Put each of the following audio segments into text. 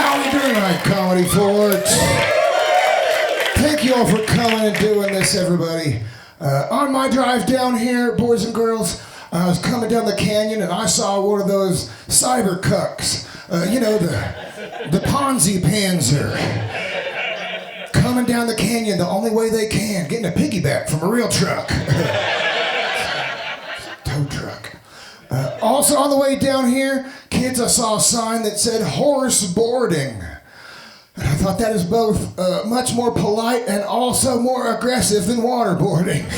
How we doing tonight, Comedy Forts? Thank you all for coming and doing this, everybody. On my drive down here, boys and girls, I was coming down the canyon and I saw one of those cyber cucks. The Ponzi Panzer. Coming down the canyon the only way they can, getting a piggyback from a real truck. Tow truck. Also on the way down here, kids, I saw a sign that said horse boarding. And I thought that is both much more polite and also more aggressive than waterboarding.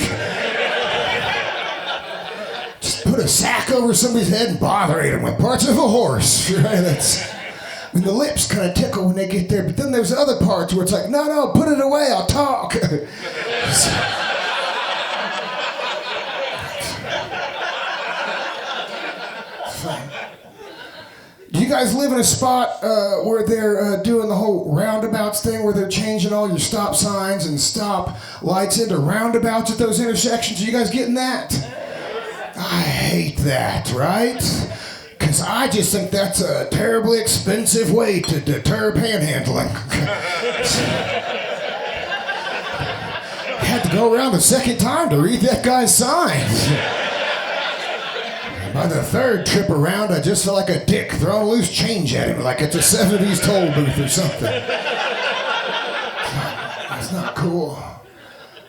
Just put a sack over somebody's head and bother them with parts of a horse. Right? The lips kind of tickle when they get there, but then there's other parts where it's like, no, put it away, I'll talk. Fine. Do you guys live in a spot where they're doing the whole roundabouts thing, where they're changing all your stop signs and stop lights into roundabouts at those intersections? Are you guys getting that? I hate that, right? Because I just think that's a terribly expensive way to deter panhandling. I had to go around the second time to read that guy's signs. By the third trip around, I just felt like a dick throwing loose change at him, like it's a 70s toll booth or something. That's not cool.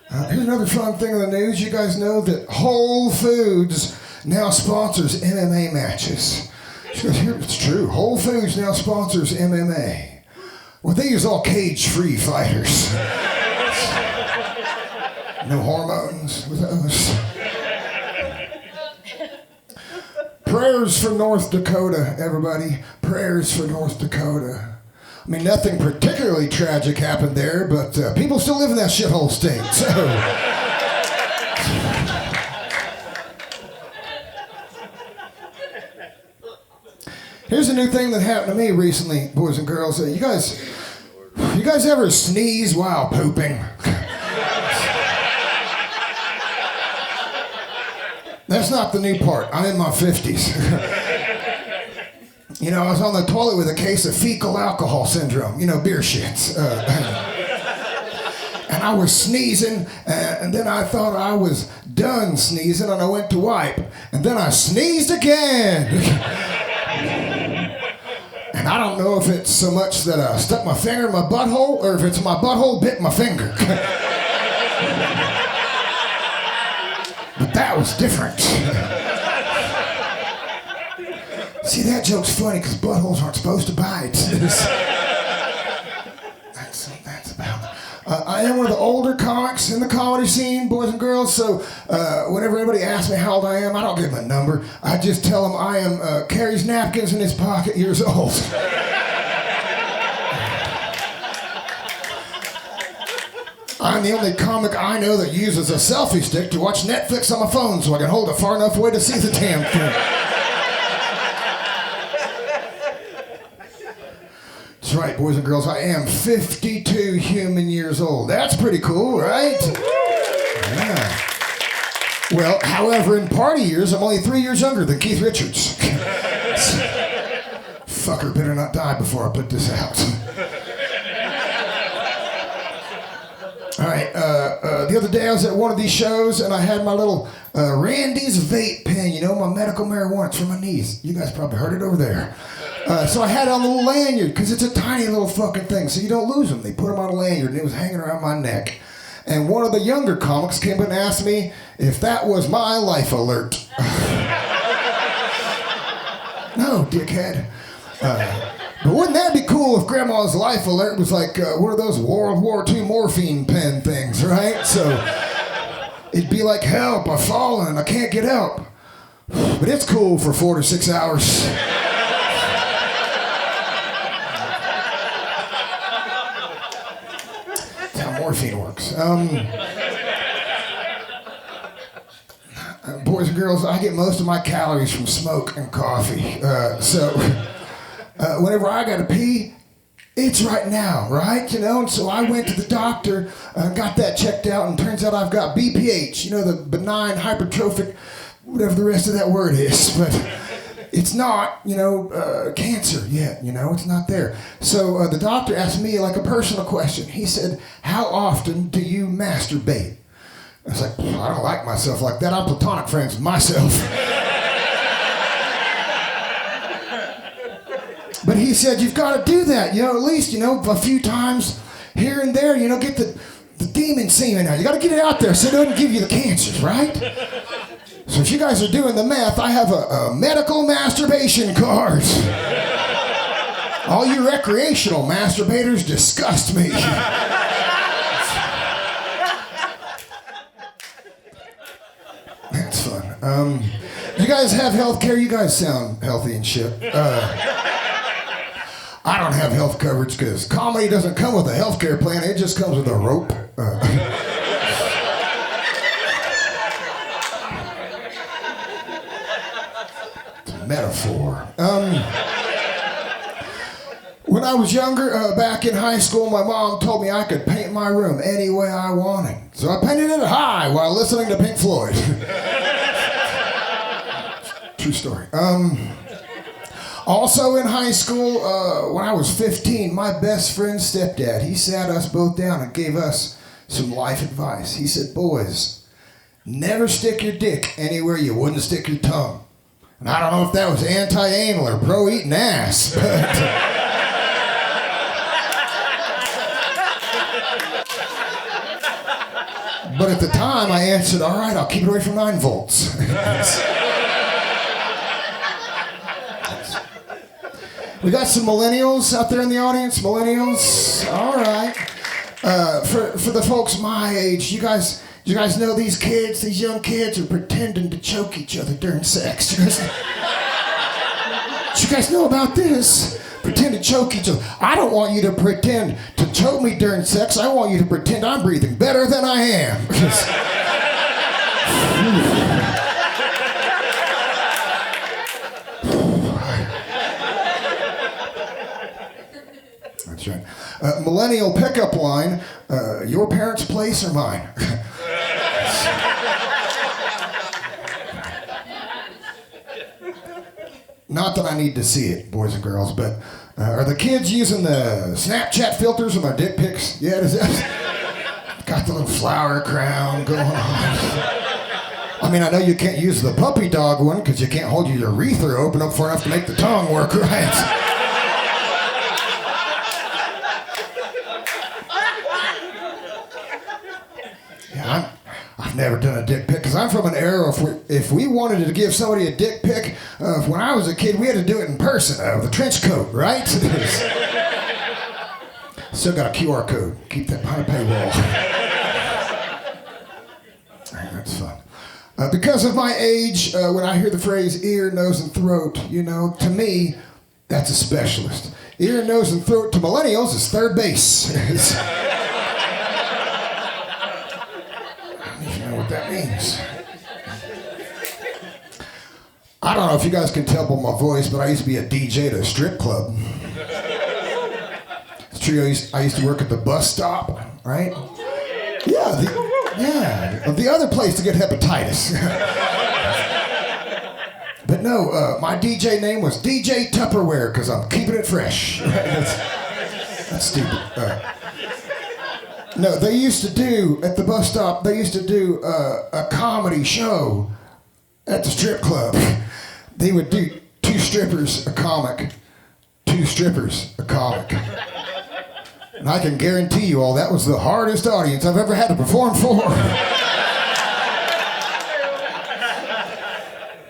Here's another fun thing in the news. You guys know that Whole Foods now sponsors MMA matches. It's true. Whole Foods now sponsors MMA. Well, they use all cage-free fighters. No hormones with those. Prayers for North Dakota, everybody. Prayers for North Dakota. I mean, nothing particularly tragic happened there, but people still live in that shithole state, so... Here's a new thing that happened to me recently, boys and girls. You guys ever sneeze while pooping? That's not the new part. I'm in my 50s. I was on the toilet with a case of fecal alcohol syndrome, beer shits. And I was sneezing, and then I thought I was done sneezing, and I went to wipe. And then I sneezed again. And I don't know if it's so much that I stuck my finger in my butthole, or if it's my butthole bit my finger. But that was different. See, that joke's funny because buttholes aren't supposed to bite. That's about it. I am one of the older comics in the comedy scene, boys and girls, so whenever anybody asks me how old I am, I don't give them a number. I just tell them I am carries napkins in his pocket years old. I'm the only comic I know that uses a selfie stick to watch Netflix on my phone so I can hold it far enough away to see the damn thing. That's right, boys and girls, I am 52 human years old. That's pretty cool, right? Yeah. Well, however, in party years, I'm only 3 years younger than Keith Richards. Fucker better not die before I put this out. All right, the other day I was at one of these shows and I had my little Randy's vape pen, my medical marijuana. It's for my knees. You guys probably heard it over there. So I had it on a little lanyard because it's a tiny little fucking thing, so you don't lose them. They put them on a lanyard and it was hanging around my neck. And one of the younger comics came and asked me if that was my life alert. No, dickhead. But wouldn't that be cool if Grandma's life alert was like one of those World War II morphine pen things, right? So it'd be like, help, I've fallen and I can't get help. But it's cool for 4 to 6 hours. That's how morphine works. Boys and girls, I get most of my calories from smoke and coffee. Whenever I gotta pee, it's right now, right? And so I went to the doctor, got that checked out, and turns out I've got BPH, the benign hypertrophic, whatever the rest of that word is. But it's not, cancer yet, it's not there. So the doctor asked me like a personal question. He said, how often do you masturbate? I was like, I don't like myself like that. I'm platonic friends with myself. But he said, you've got to do that, at least, a few times here and there, get the demon semen out. You got to get it out there so it doesn't give you the cancers, right? So if you guys are doing the math, I have a medical masturbation card. All you recreational masturbators disgust me. That's fun. You guys have health care? You guys sound healthy and shit. I don't have health coverage because comedy doesn't come with a health care plan. It just comes with a rope. It's a metaphor. When I was younger, back in high school, my mom told me I could paint my room any way I wanted. So I painted it high while listening to Pink Floyd. True story. Also in high school, when I was 15, my best friend's stepdad, he sat us both down and gave us some life advice. He said, boys, never stick your dick anywhere you wouldn't stick your tongue. And I don't know if that was anti-anal or pro-eating ass, but at the time, I answered, all right, I'll keep it away from 9 volts. We got some millennials out there in the audience. Millennials, all right. For the folks my age, you guys know these kids, these young kids are pretending to choke each other during sex. Do you guys know about this? Pretend to choke each other. I don't want you to pretend to choke me during sex. I want you to pretend I'm breathing better than I am. That's right. Millennial pickup line, your parents' place or mine? Not that I need to see it, boys and girls, but are the kids using the Snapchat filters of my dick pics yet? Is that got the little flower crown going on? I mean, I know you can't use the puppy dog one because you can't hold your urethra open up far enough to make the tongue work right. Yeah, I've never done a dick pic because I'm from an era if we wanted to give somebody a dick pic, when I was a kid, we had to do it in person, with a trench coat, right? Still got a QR code. Keep that behind a paywall. That's fun. Because of my age, when I hear the phrase ear, nose, and throat, to me, that's a specialist. Ear, nose, and throat to millennials is third base. What that means. I don't know if you guys can tell by my voice, but I used to be a DJ at a strip club. It's true, I used to work at the bus stop, right? Yeah, the other place to get hepatitis. But no, my DJ name was DJ Tupperware because I'm keeping it fresh. That's stupid. No, they used to do, at the bus stop, they used to do a comedy show at the strip club. They would do 2 strippers, a comic, 2 strippers, a comic. And I can guarantee you all, that was the hardest audience I've ever had to perform for.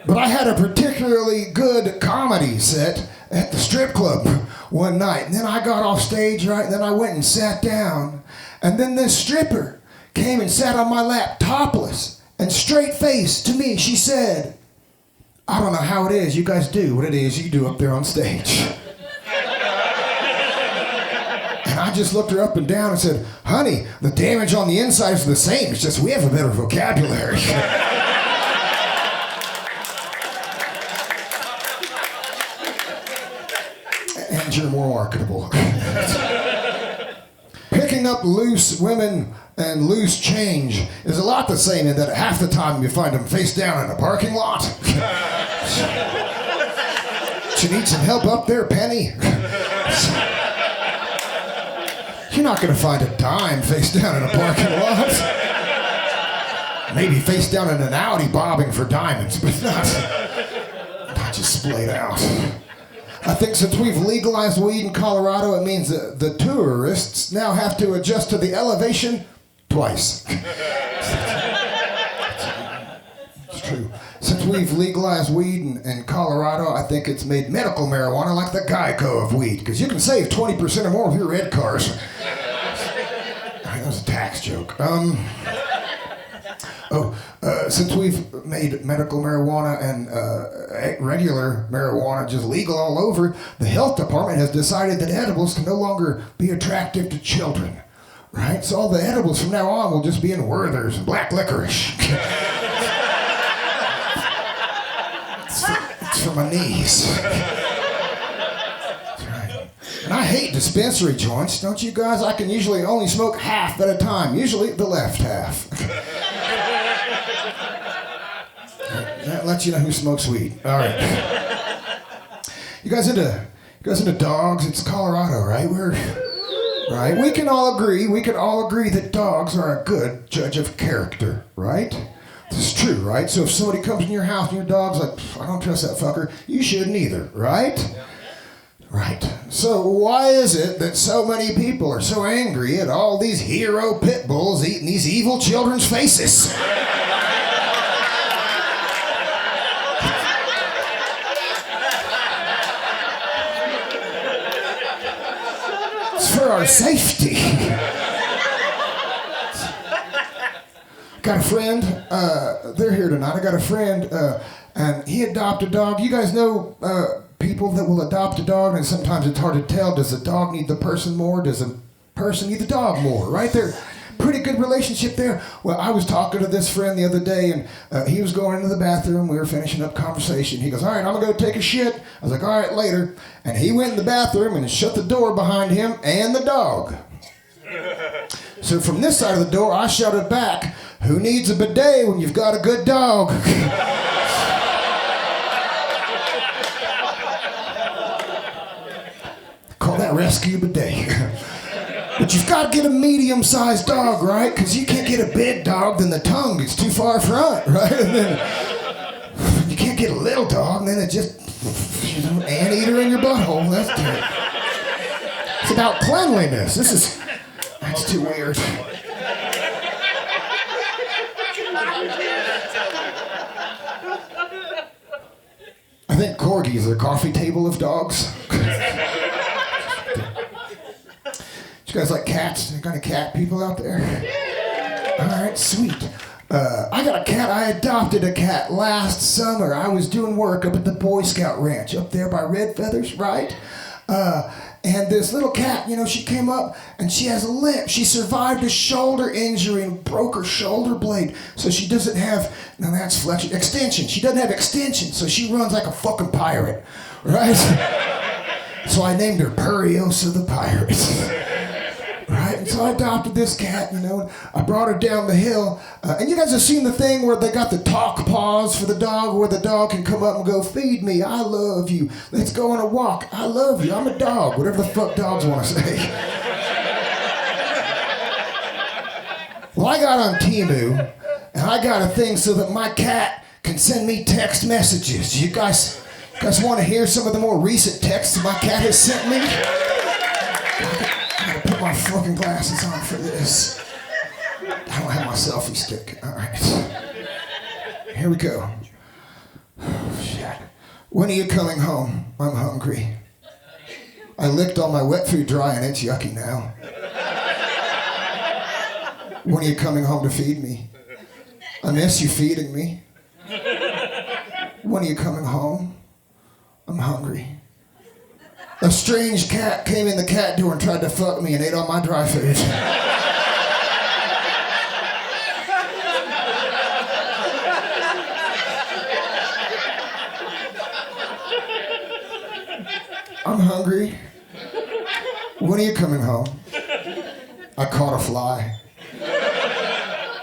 But I had a particularly good comedy set at the strip club one night. And then I got off stage, right? And then I went and sat down. And then this stripper came and sat on my lap, topless, and straight-faced to me. She said, I don't know how it is you guys do what it is you do up there on stage. And I just looked her up and down and said, honey, the damage on the inside is the same. It's just we have a better vocabulary. And you're more marketable. Picking up loose women and loose change is a lot the same in that half the time you find them face down in a parking lot. You need some help up there, Penny? You're not going to find a dime face down in a parking lot. Maybe face down in an Audi bobbing for diamonds, but not just splayed out. I think since we've legalized weed in Colorado, it means that the tourists now have to adjust to the elevation twice. It's true. Since we've legalized weed in Colorado, I think it's made medical marijuana like the Geico of weed, because you can save 20% or more with your red cars. That was a tax joke. Since we've made medical marijuana and regular marijuana just legal all over, the health department has decided that edibles can no longer be attractive to children, right? So all the edibles from now on will just be in Werther's and black licorice. It's for my knees. That's right. And I hate dispensary joints, don't you guys? I can usually only smoke half at a time, usually the left half. That lets you know who smokes weed. All right. You guys into dogs? It's Colorado, right? Right. We can all agree that dogs are a good judge of character, right? This is true, right? So if somebody comes in your house and your dog's like, I don't trust that fucker, you shouldn't either, right? Right. So why is it that so many people are so angry at all these hero pit bulls eating these evil children's faces? For our safety. Got a friend, they're here tonight. I got a friend, and he adopted a dog. You guys know people that will adopt a dog, and sometimes it's hard to tell, does the dog need the person more? Does the person need the dog more, right? They're pretty good relationship there. Well, I was talking to this friend the other day, and he was going into the bathroom. We were finishing up conversation. He goes, all right, I'm going to go take a shit. I was like, all right, later. And he went in the bathroom and shut the door behind him and the dog. So from this side of the door, I shouted back, who needs a bidet when you've got a good dog? Call that rescue bidet. But you've got to get a medium-sized dog, right? Because you can't get a big dog, then the tongue is too far front, right? And then you can't get a little dog, and then it just, anteater in your butthole. That's terrible. It's about cleanliness. That's too weird. I think corgis are the coffee table of dogs. You guys like cats? You got any cat people out there? All right, sweet. I got a cat. I adopted a cat last summer. I was doing work up at the Boy Scout Ranch up there by Red Feathers, right? And this little cat, she came up and she has a limp. She survived a shoulder injury and broke her shoulder blade. So she doesn't have, now that's flexion, extension. She doesn't have extension, so she runs like a fucking pirate, right? So I named her Puriosa the Pirate. Right, and so I adopted this cat, and I brought her down the hill. And you guys have seen the thing where they got the talk paws for the dog, where the dog can come up and go, feed me, I love you. Let's go on a walk, I love you, I'm a dog, whatever the fuck dogs want to say. Well, I got on Temu, and I got a thing so that my cat can send me text messages. You guys want to hear some of the more recent texts my cat has sent me? Put my fucking glasses on for this. I don't have my selfie stick. All right. Here we go. Oh, shit. When are you coming home? I'm hungry. I licked all my wet food dry and it's yucky now. When are you coming home to feed me? I miss you feeding me. When are you coming home? I'm hungry. A strange cat came in the cat door and tried to fuck me and ate all my dry food. I'm hungry. When are you coming home? I caught a fly.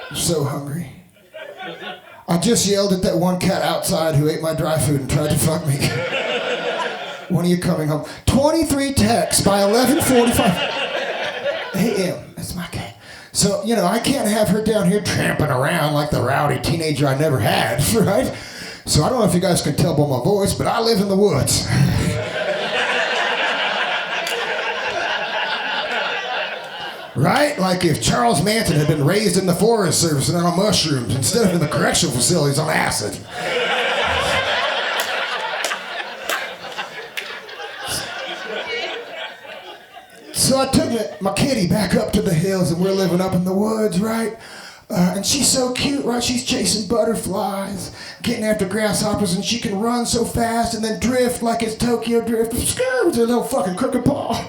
I'm so hungry. I just yelled at that one cat outside who ate my dry food and tried to fuck me. When are you coming home? 23 texts by 11:45 a.m. That's my cat. So, I can't have her down here tramping around like the rowdy teenager I never had, right? So I don't know if you guys can tell by my voice, but I live in the woods. Right? Like if Charles Manson had been raised in the Forest Service and on mushrooms instead of in the correctional facilities on acid. So I took my kitty back up to the hills, and we're living up in the woods, right? And she's so cute, right? She's chasing butterflies, getting after grasshoppers, and she can run so fast and then drift like it's Tokyo Drift with her little fucking crooked paw.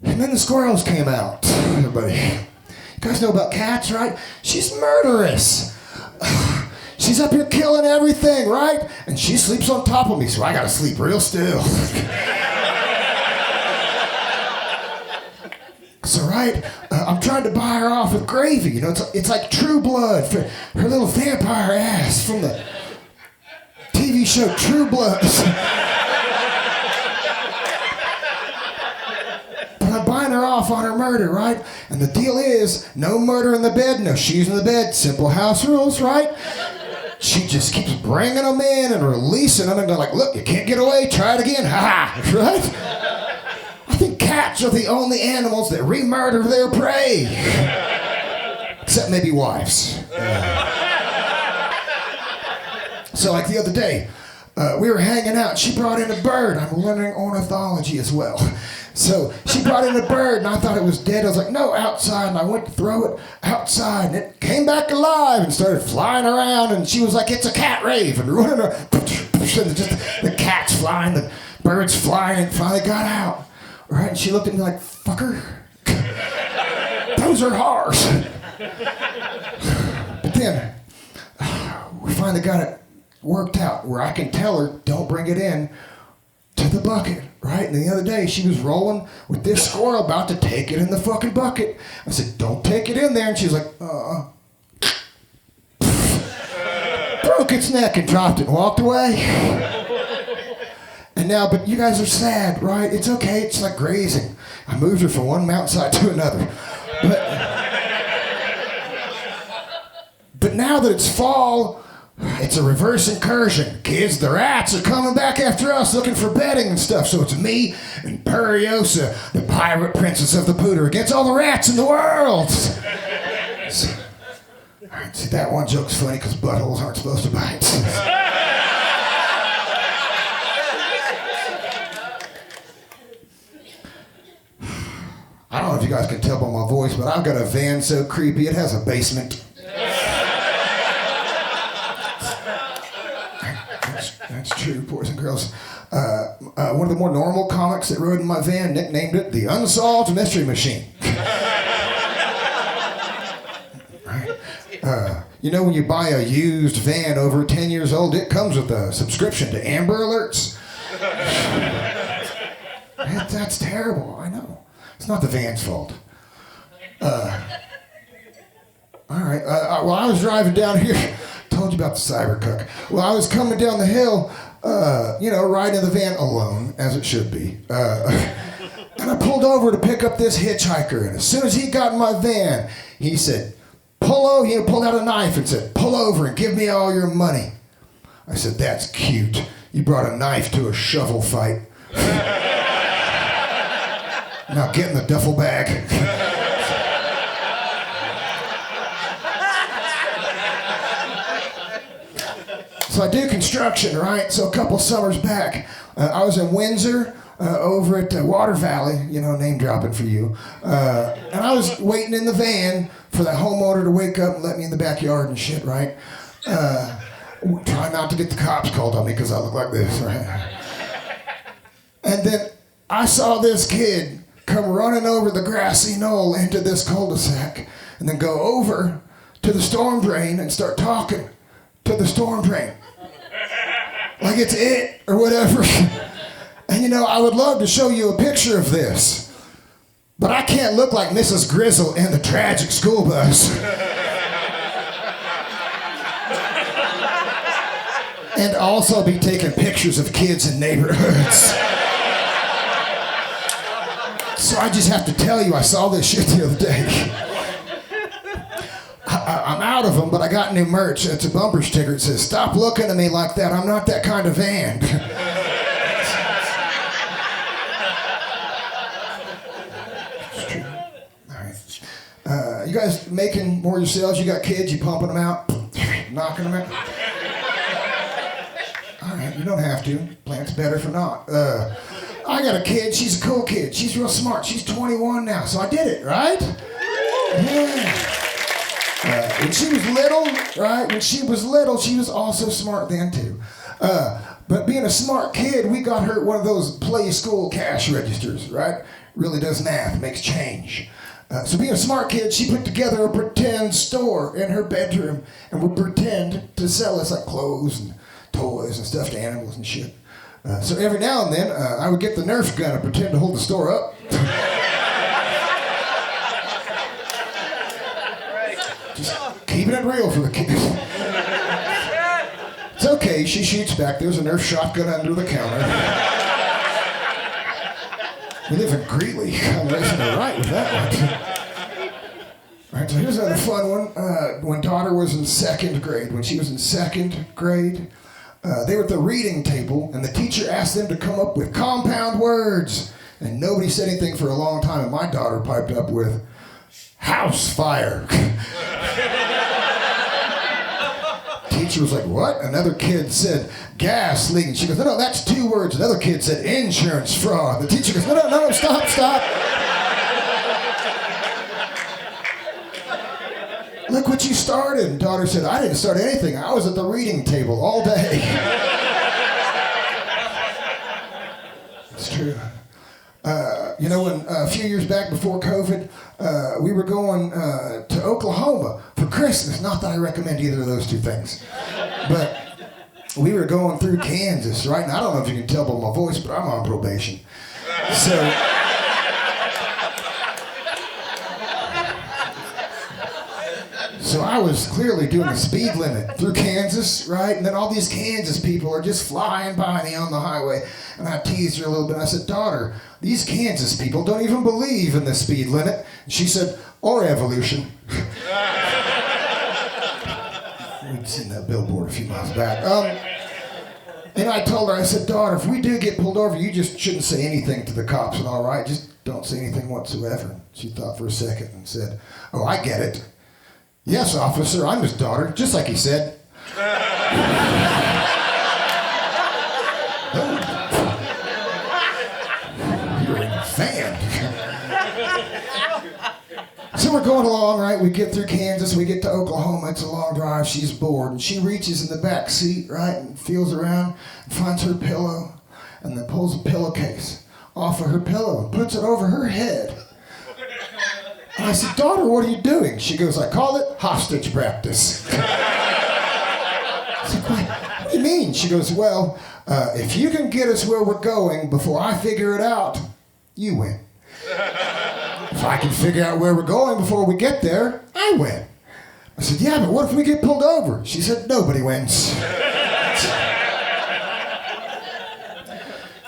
And then the squirrels came out, everybody. You guys know about cats, right? She's murderous. She's up here killing everything, right? And she sleeps on top of me, so I gotta sleep real still. So, right, I'm trying to buy her off with gravy. It's like True Blood for her little vampire ass from the TV show True Blood. But I'm buying her off on her murder, right? And the deal is, no murder in the bed, no shoes in the bed, simple house rules, right? She just keeps bringing them in and releasing them and going like, look, you can't get away, try it again, ha-ha, right? I think cats are the only animals that re-murder their prey. Except maybe wives. So like the other day, we were hanging out. She brought in a bird. I'm learning ornithology as well. So she brought in a bird, and I thought it was dead. I was like, no, outside. And I went to throw it outside, and it came back alive and started flying around. And she was like, it's a cat rave. And running around, and just the cat's flying, the bird's flying, and finally got out. Right? And she looked at me like, fucker, those are ours. But then, we finally got it worked out where I can tell her, don't bring it in to the bucket, right? And the other day, she was rolling with this squirrel about to take it in the fucking bucket. I said, don't take it in there. And she was like, broke its neck and dropped it and walked away. And now, but you guys are sad, right? It's okay, it's like grazing. I moved her from one mountainside to another. But now that it's fall, it's a reverse incursion. Kids, the rats are coming back after us looking for bedding and stuff. So it's me and Puriosa, the pirate princess of the Pooter, against all the rats in the world. So, all right, see, that one joke's funny because buttholes aren't supposed to bite. I don't know if you guys can tell by my voice, but I've got a van so creepy, it has a basement. That's true, boys and girls. One of the more normal comics that rode in my van nicknamed it the Unsolved Mystery Machine. Right? When you buy a used van over 10 years old, it comes with a subscription to Amber Alerts. That's terrible, I know. It's not the van's fault. All right. Well, I was driving down here. Told you about the Cybercook. Well, I was coming down the hill, riding the van alone, as it should be. And I pulled over to pick up this hitchhiker. And as soon as he got in my van, he said, pull over. He pulled out a knife and said, pull over and give me all your money. I said, that's cute. You brought a knife to a shovel fight. Now get in the duffel bag. So I do construction, right? So a couple summers back, I was in Windsor over at Water Valley, name dropping for you. And I was waiting in the van for that homeowner to wake up and let me in the backyard and shit, right? Try not to get the cops called on me because I look like this, right? And then I saw this kid come running over the grassy knoll into this cul-de-sac and then go over to the storm drain and start talking to the storm drain. Like it's it or whatever. And I would love to show you a picture of this, but I can't look like Mrs. Grizzle in the tragic school bus. and also be taking pictures of kids in neighborhoods. So I just have to tell you, I saw this shit the other day. I'm out of them, but I got new merch. It's a bumper sticker. It says, "Stop looking at me like that. I'm not that kind of van." It's true. All right. You guys making more yourselves? You got kids? You pumping them out? Knocking them out? All right, you don't have to. Plant's better for not. I got a kid. She's a cool kid. She's real smart. She's 21 now, so I did it, right? Yeah. When she was little, right? When she was little, she was also smart then too. But being a smart kid, we got her one of those play school cash registers, right? Really does math, makes change. So being a smart kid, she put together a pretend store in her bedroom and would pretend to sell us like clothes and toys and stuffed animals and shit. So every now and then, I would get the Nerf gun and pretend to hold the store up. Just keeping it real for the kids. It's okay, she shoots back. There's a Nerf shotgun under the counter. We live in Greeley. I'm racing to right with that one. All right, so here's another fun one. When daughter was in second grade, when she was in second grade, they were at the reading table, and the teacher asked them to come up with compound words. And nobody said anything for a long time, and my daughter piped up with, "House fire." Teacher was like, "What?" Another kid said, "Gas leak." She goes, "No, that's 2 words." Another kid said, "Insurance fraud." The teacher goes, No, stop. "Look what you started." And daughter said, "I didn't start anything. I was at the reading table all day." It's true. When a few years back before COVID, we were going to Oklahoma for Christmas. Not that I recommend either of those 2 things. But we were going through Kansas, right? And I don't know if you can tell by my voice, but I'm on probation. So I was clearly doing the speed limit through Kansas, right? And then all these Kansas people are just flying by me on the highway. And I teased her a little bit. I said, "Daughter, these Kansas people don't even believe in the speed limit." And she said, "Or evolution." We'd seen that billboard a few miles back. And I told her, I said, "Daughter, if we do get pulled over, you just shouldn't say anything to the cops, all right? Just don't say anything whatsoever." She thought for a second and said, "Oh, I get it. Yes, officer, I'm his daughter, just like he said." You're a fan. So we're going along, right? We get through Kansas, we get to Oklahoma. It's a long drive. She's bored, and she reaches in the back seat, right, and feels around and finds her pillow, and then pulls a pillowcase off of her pillow and puts it over her head. And I said, "Daughter, what are you doing?" She goes, "I call it hostage practice." I said, "What do you mean?" She goes, "Well, if you can get us where we're going before I figure it out, you win. If I can figure out where we're going before we get there, I win." I said, "Yeah, but what if we get pulled over?" She said, "Nobody wins."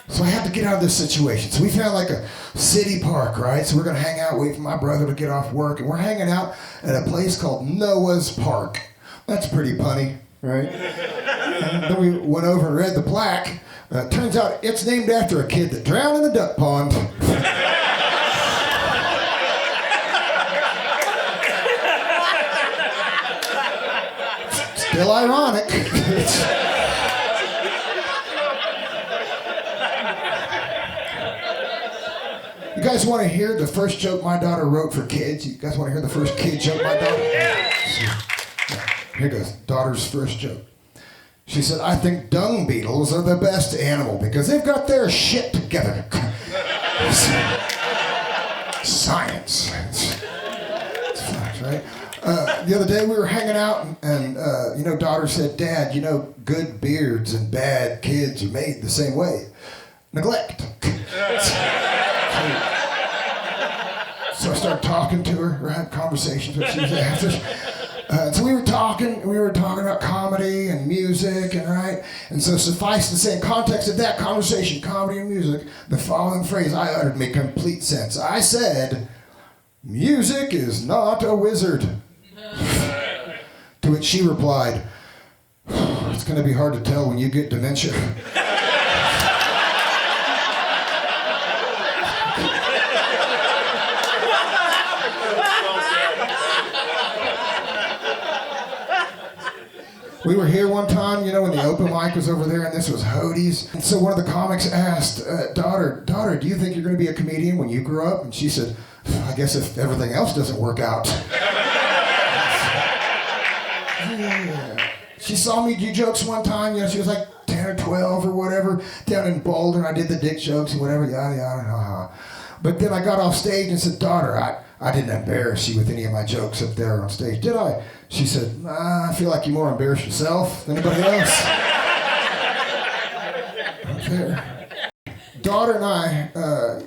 So I had to get out of this situation. So we found like a city park, right? So we're going to hang out, wait for my brother to get off work. And we're hanging out at a place called Noah's Park. That's pretty punny, right? And then we went over and read the plaque. Turns out it's named after a kid that drowned in the duck pond. Still ironic. You guys want to hear the first joke my daughter wrote for kids? You guys want to hear the first kid joke my daughter? Yeah. Here goes. Daughter's first joke. She said, "I think dung beetles are the best animal because they've got their shit together." Science. It's facts, right? The other day we were hanging out and daughter said, "Dad, good beards and bad kids are made the same way. Neglect." So I started talking to her, or had conversations with her. So we were talking about comedy and music, and right? And so suffice to say, in context of that conversation, comedy and music, the following phrase I uttered made complete sense. I said, "Music is not a wizard." To which she replied, "It's going to be hard to tell when you get dementia." We were here one time, when the open mic was over there, and this was Hody's. And so one of the comics asked, daughter, do you think you're going to be a comedian when you grow up? And she said, "I guess if everything else doesn't work out." Yeah. She saw me do jokes one time, she was like 10 or 12 or whatever, down in Boulder. I did the dick jokes and whatever, yada, yada, yada. But then I got off stage and said, "Daughter, I didn't embarrass you with any of my jokes up there on stage, did I?" She said, "I feel like you more embarrassed yourself than anybody else." There. Daughter and I,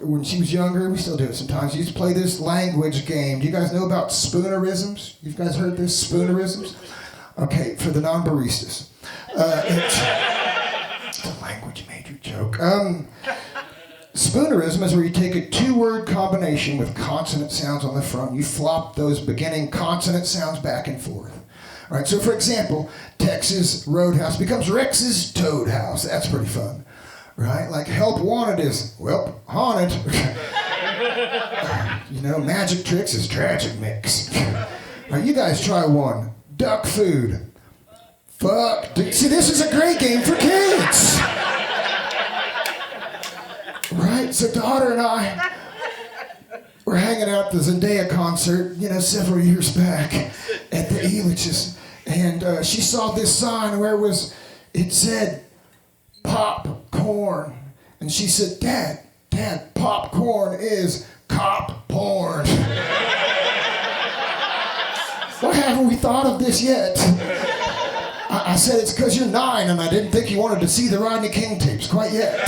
when she was younger, we still do it sometimes, used to play this language game. Do you guys know about spoonerisms? You guys heard this, spoonerisms? Okay, for the non-baristas. It's a language major joke. Spoonerism is where you take a two-word combination with consonant sounds on the front. You flop those beginning consonant sounds back and forth. All right, so for example, Texas Roadhouse becomes Rex's Toad House. That's pretty fun, right? Like help wanted is, well, haunted. Magic tricks is tragic mix. All right, you guys try one. Duck food. Fuck. See, this is a great game for kids. Right? So daughter and I were hanging out at the Zendaya concert, several years back at the Elitch's. And she saw this sign where it said popcorn. And she said, Dad, popcorn is cop porn. Why haven't we thought of this yet? I said, it's because you're 9 and I didn't think you wanted to see the Rodney King tapes quite yet.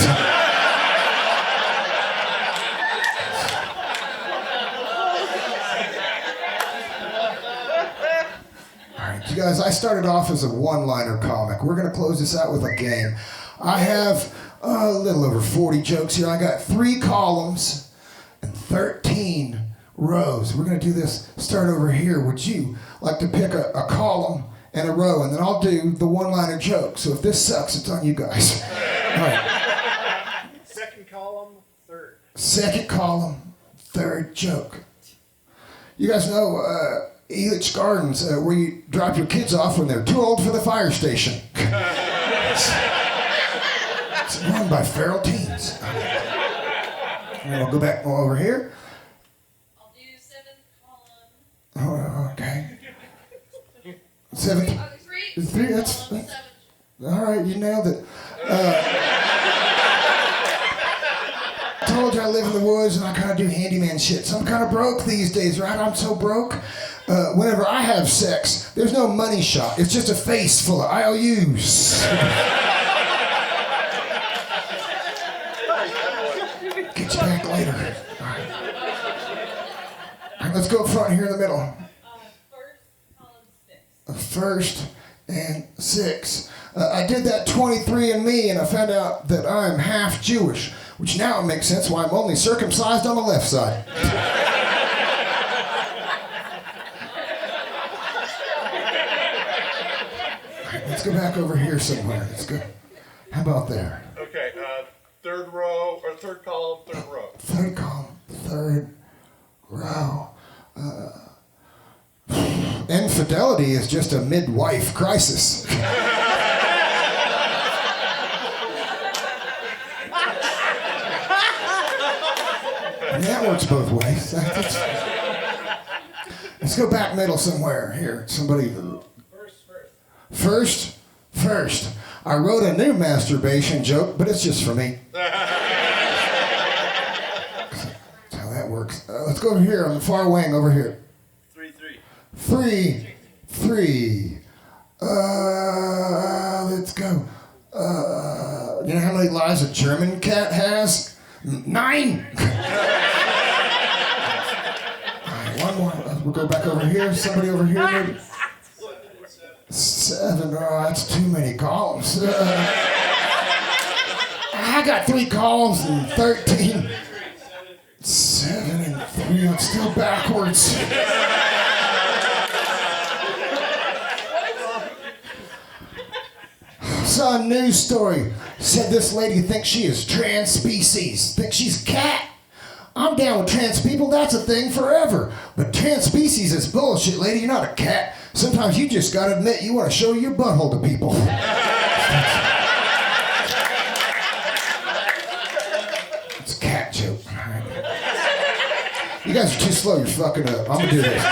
You guys, I started off as a one-liner comic. We're going to close this out with a game. I have a little over 40 jokes here. I got 3 columns and 13 rows. We're going to do this. Start over here. Would you like to pick a column and a row, and then I'll do the one-liner joke. So if this sucks, it's on you guys. All right. Second column, third. Second column, third joke. You guys know Elitch Gardens, where you drop your kids off when they're too old for the fire station. It's run by feral teens. And then we'll go back over here. I'll do 7th column. Oh, okay. 7th. 3, that's all right, you nailed it. I told you I live in the woods and I kind of do handyman shit. So I'm kind of broke these days, right? I'm so broke. Whenever I have sex, there's no money shot. It's just a face full of IOUs. Get you back later. All right, let's go up front here in the middle. First column 6. First and 6. I did that 23andMe and I found out that I'm half Jewish, which now makes sense why I'm only circumcised on the left side. Let's go back over here somewhere. Let's go. How about there? Okay, third row, or third column, third row. Third column, third row. Infidelity is just a midwife crisis. That works both ways. Let's go back middle somewhere. Here, somebody. First. I wrote a new masturbation joke, but it's just for me. That's how that works. Let's go over here on the far wing over here. 3. Let's go. You know how many lives a German cat has? 9. All right, one more. We'll go back over here. Somebody over here, maybe. 7. Oh, that's too many columns. I got 3 columns and 13. 7 and 3. It's still backwards. Saw a news story. Said this lady thinks she is trans species. Thinks she's cat. I'm down with trans people. That's a thing forever. But trans species is bullshit, lady. You're not a cat. Sometimes you just gotta admit you want to show your butthole to people. It's a cat joke. You guys are too slow. You're fucking up. I'm gonna do this.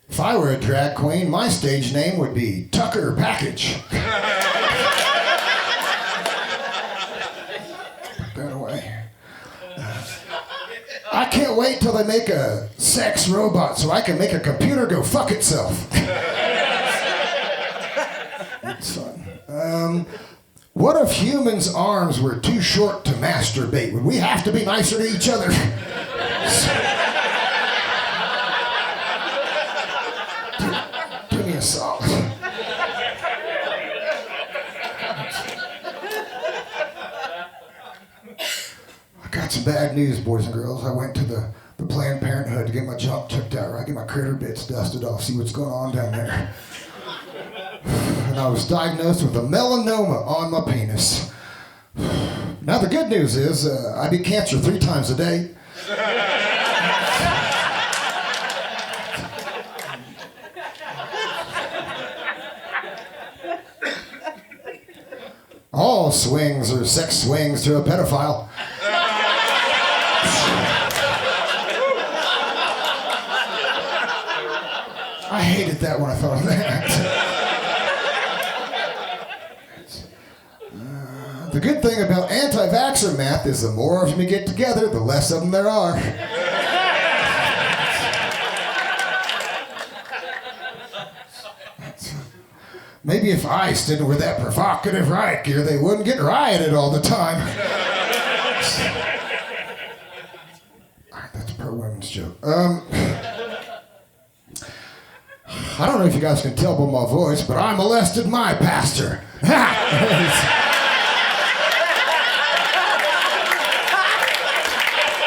If I were a drag queen, my stage name would be Tucker Package. Put that away. I can't wait till they make a sex robot so I can make a computer go fuck itself. It's fun. What if humans' arms were too short to masturbate? Would we have to be nicer to each other? Do me a solid. I got some bad news, boys and girls. I went to the Planned Parenthood to get my junk checked out, right? Get my critter bits dusted off, see what's going on down there. And I was diagnosed with a melanoma on my penis. Now the good news is I beat cancer 3 times a day. All swings are sex swings to a pedophile. I hated that when I thought of that. The good thing about anti-vaxxer math is the more of them you get together, the less of them there are. Maybe if ICE didn't wear that provocative riot gear, they wouldn't get rioted all the time. That's a pro-women's joke. I don't know if you guys can tell by my voice, but I molested my pastor.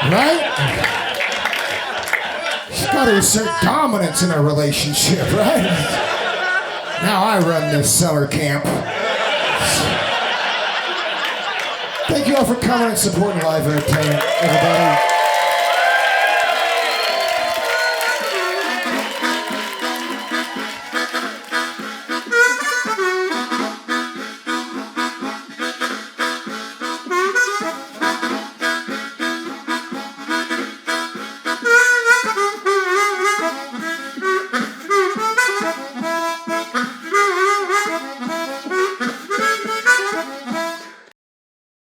Right? She's got to assert dominance in a relationship, right? Now I run this summer camp. Thank you all for coming and supporting live entertainment, everybody.